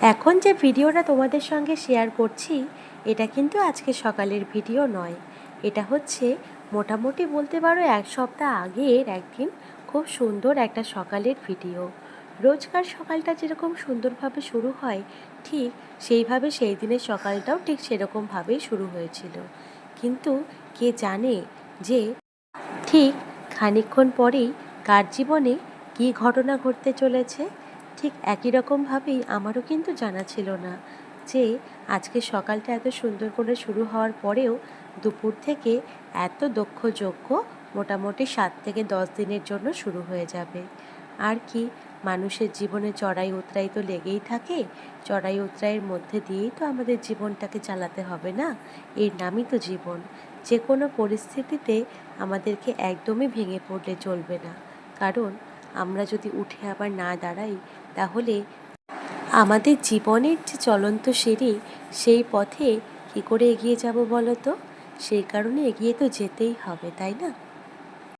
এখন যে ভিডিওটা তোমাদের সঙ্গে শেয়ার করছি এটা কিন্তু আজকে সকালের ভিডিও নয়। এটা হচ্ছে মোটামুটি বলতে পারো এক সপ্তাহ আগের একদিন খুব সুন্দর একটা সকালের ভিডিও। রোজকার সকালটা যেরকম সুন্দরভাবে শুরু হয় ঠিক সেইভাবে সেই দিনের সকালটাও ঠিক সেরকমভাবেই শুরু হয়েছিল। কিন্তু কে জানে যে ঠিক খানিকক্ষণ পরেই কার জীবনে কী ঘটনা ঘটতে চলেছে। ঠিক একই রকমভাবেই আমারও কিন্তু জানা ছিল না যে আজকে সকালটা এত সুন্দর করে শুরু হওয়ার পরেও দুপুর থেকে এত দক্ষ যজ্ঞ মোটামুটি 7 থেকে 10 দিনের জন্য শুরু হয়ে যাবে। আর কি, মানুষের জীবনে চড়াই উতরাই তো লেগেই থাকে। চড়াই উতরাইয়ের মধ্যে দিয়েই তো আমাদের জীবনটাকে চালাতে হবে না? এর নামই তো জীবন। যে কোনো পরিস্থিতিতে আমাদেরকে একদমই ভেঙে পড়লে চলবে না, কারণ আমরা যদি উঠে আবার না দাঁড়াই তাহলে আমাদের জীবনের যে চলন্ত সিঁড়ি সেই পথে কী করে এগিয়ে যাব বলো তো? সেই কারণে এগিয়ে তো যেতেই হবে, তাই না?